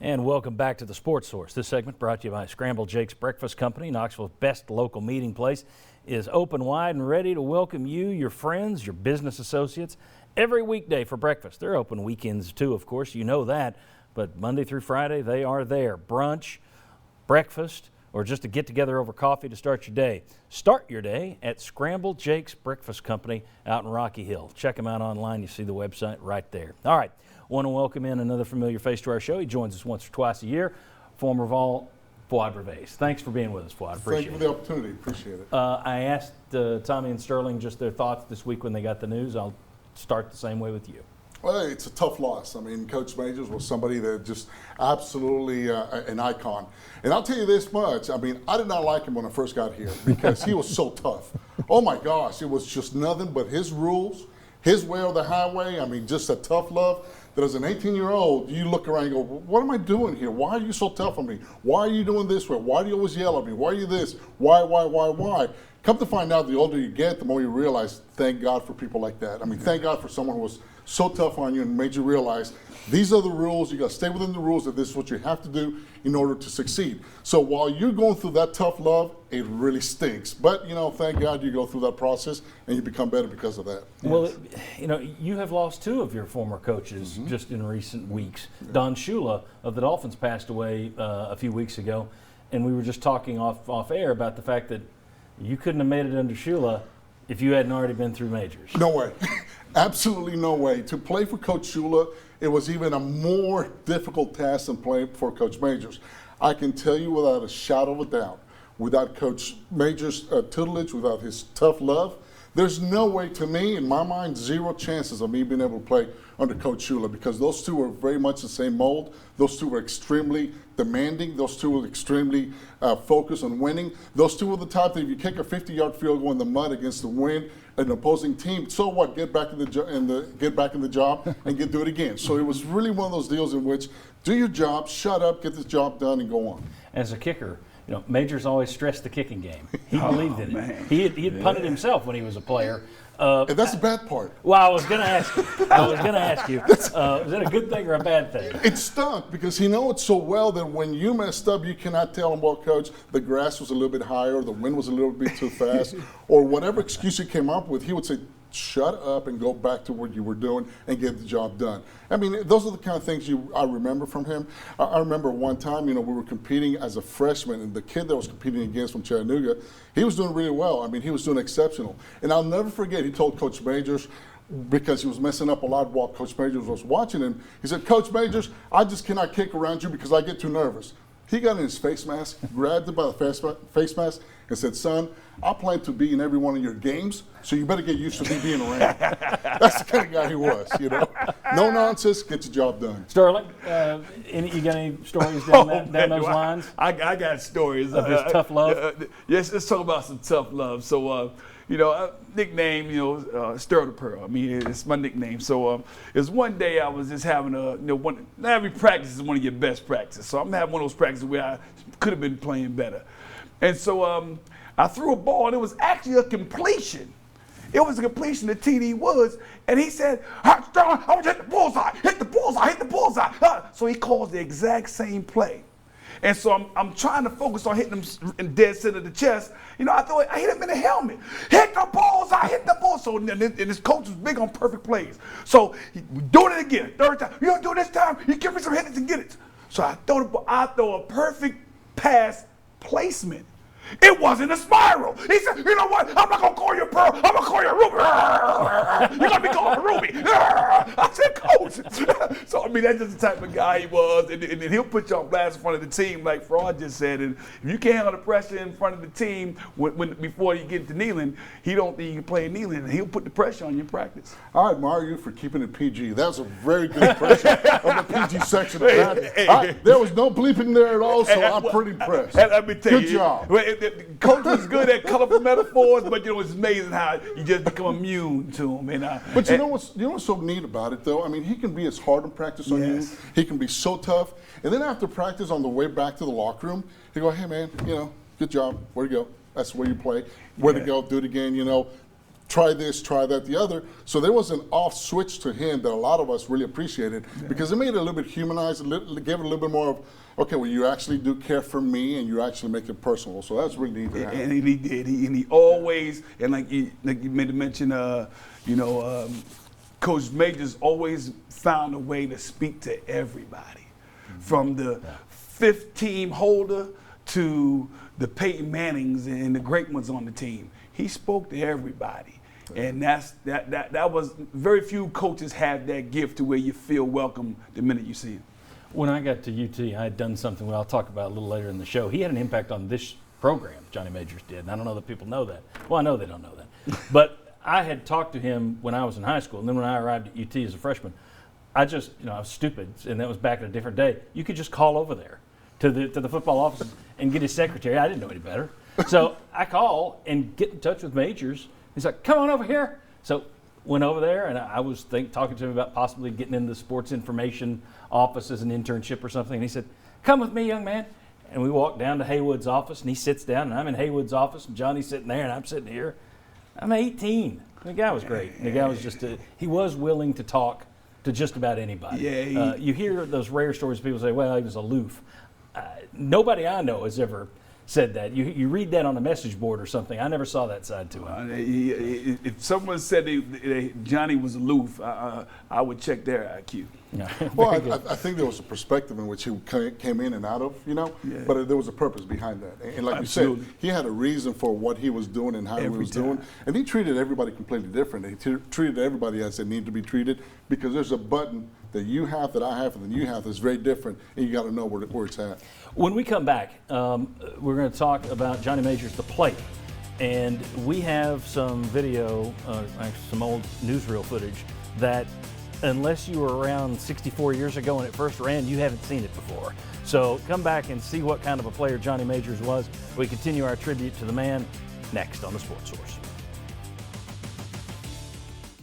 And welcome back to the Sports Source. This segment brought to you by Scrambled Jake's Breakfast Company. Knoxville's best local meeting place is open wide and ready to welcome you, your friends, your business associates every weekday for breakfast. They're open weekends too, of course, you know that. But Monday through Friday, they are there. Brunch, breakfast, or just to get together over coffee to start your day. Start your day at Scrambled Jake's Breakfast Company out in Rocky Hill. Check them out online. You see the website right there. All right. Want to welcome in another familiar face to our show. He joins us once or twice a year, former Vol Fuad Reveiz. Thanks for being with us, Fuad. Appreciate it. Thank you for the opportunity. Appreciate it. I asked Tommy and Sterling just their thoughts this week when they got the news. I'll start the same way with you. Well, it's a tough loss. I mean, Coach Majors was somebody that just absolutely an icon. And I'll tell you this much. I mean, I did not like him when I first got here because he was so tough. Oh, my gosh. It was just nothing but his rules, his way or the highway. I mean, just a tough love. That as an 18-year-old, you look around and go, what am I doing here? Why are you so tough on me? Why are you doing this way? Why do you always yell at me? Why are you this? Why? Come to find out, the older you get, the more you realize, thank God for people like that. I mean, thank God for someone who was so tough on you and made you realize these are the rules. You got to stay within the rules, that this is what you have to do in order to succeed. So while you're going through that tough love, it really stinks. But, you know, thank God you go through that process and you become better because of that. Well, you know, you have lost two of your former coaches just in recent weeks. Don Shula of the Dolphins passed away a few weeks ago, and we were just talking off air about the fact that you couldn't have made it under Shula if you hadn't already been through majors. No way. Absolutely no way. To play for Coach Shula, it was even a more difficult task than playing for Coach Majors. I can tell you without a shadow of a doubt, without Coach Majors' tutelage, without his tough love, there's no way, to me, in my mind, zero chances of me being able to play under Coach Shula, because those two were very much the same mold. Those two were extremely demanding. Those two were extremely focused on winning. Those two were the type that if you kick a 50-yard field goal in the mud against the wind, an opposing team, so what? Get back in the job and do it again. So it was really one of those deals in which do your job, shut up, get this job done, and go on. As a kicker, you know, Majors always stressed the kicking game. He believed in it. He had punted himself when he was a player. And that's the bad part. Well, I was going to ask you. Is that a good thing or a bad thing? It stunk because he knows it so well that when you messed up, you cannot tell him, well, Coach, the grass was a little bit higher, the wind was a little bit too fast, or whatever excuse he came up with. He would say, shut up and go back to what you were doing and get the job done. I mean, those are the kind of things I remember from him. I remember one time, you know, we were competing as a freshman, and the kid that was competing against from Chattanooga, he was doing really well. I mean, he was doing exceptional. And I'll never forget, he told Coach Majors, because he was messing up a lot while Coach Majors was watching him, he said, Coach Majors, I just cannot kick around you because I get too nervous. He got in his face mask, grabbed him by the face mask, and said, son, I plan to be in every one of your games, so you better get used to me being around. That's the kind of guy he was, you know. No nonsense, get your job done. Sterling, you got any stories down those lines? I got stories. Of his tough love? Yes, let's talk about some tough love. So, nickname, Sterling Pearl. I mean, it's my nickname. So, it was one day I was just having every practice is one of your best practices. So I'm having one of those practices where I could have been playing better. And so I threw a ball, and it was actually a completion. It was a completion to T.D. Woods, and he said, Sterling, I want you to hit the bullseye, hit the bullseye. So he calls the exact same play. And so I'm trying to focus on hitting him in dead center of the chest. You know, I hit him in the helmet. Hit the bullseye, hit the bullseye. So, and his coach was big on perfect plays. So we're doing it again, third time. You don't do it this time, you give me some hits and get it. So I throw a perfect pass placement. It wasn't a spiral. He said, you know what? I'm not going to call you a Pearl. I'm going to call you a Ruby. You're going to be called a Ruby. I said, Coach. So, I mean, that's just the type of guy he was. And he'll put you on blast in front of the team, like Fraud just said. And if you can't handle the pressure in front of the team before you get to kneeling, he don't think you can play kneeling. And he'll put the pressure on you in practice. I admire you for keeping it PG. That was a very good impression of the PG section of practice. There was no bleeping there at all, so I'm pretty impressed. Let me tell Good job. Coach was good at colorful metaphors, but it's amazing how you just become immune to them. But you know what's so neat about it, though? I mean, he can be as hard in practice on you. He can be so tough. And then after practice, on the way back to the locker room, he go, hey, man, good job. Where to go? That's where you play. Where to go? Do it again, try this, try that, the other. So there was an off switch to him that a lot of us really appreciated because it made it a little bit humanized, gave it a little bit more of, okay, well, you actually do care for me and you actually make it personal. So that's really neat to have. And he did. He always, and like you made a mention, Coach Majors always found a way to speak to everybody, from the fifth team holder to the Peyton Mannings and the great ones on the team. He spoke to everybody. And that was, very few coaches have that gift to where you feel welcome the minute you see him. When I got to UT, I had done something I'll talk about a little later in the show. He had an impact on this program, Johnny Majors did, and I don't know that people know that. Well, I know they don't know that. But I had talked to him when I was in high school, and then when I arrived at UT as a freshman, I just, I was stupid, and that was back in a different day. You could just call over there to the football office and get his secretary. I didn't know any better. So I call and get in touch with Majors. He's like, come on over here. So went over there, and I was talking to him about possibly getting in the sports information office as an internship or something. And he said, come with me, young man. And we walked down to Haywood's office, and he sits down, and I'm in Haywood's office, and Johnny's sitting there, and I'm sitting here. I'm 18. The guy was great. The guy was he was willing to talk to just about anybody. Yeah, you hear those rare stories, people say, well, he was aloof. Nobody I know has ever said that. You read that on a message board or something. I never saw that side to him. If someone said Johnny was aloof, I would check their IQ. Yeah. Well, I think there was a perspective in which he came in and out of, but there was a purpose behind that. And like Absolutely. you said, he had a reason for what he was doing and how he was doing. And he treated everybody completely different. He treated everybody as they need to be treated because there's a button that you have, that I have, and that you have that's very different, and you got to know where it's at. When we come back, we're going to talk about Johnny Majors, the plate. And we have some video, some old newsreel footage that unless you were around 64 years ago when it first ran, you haven't seen it before. So come back and see what kind of a player Johnny Majors was. We continue our tribute to the man next on The Sports Source.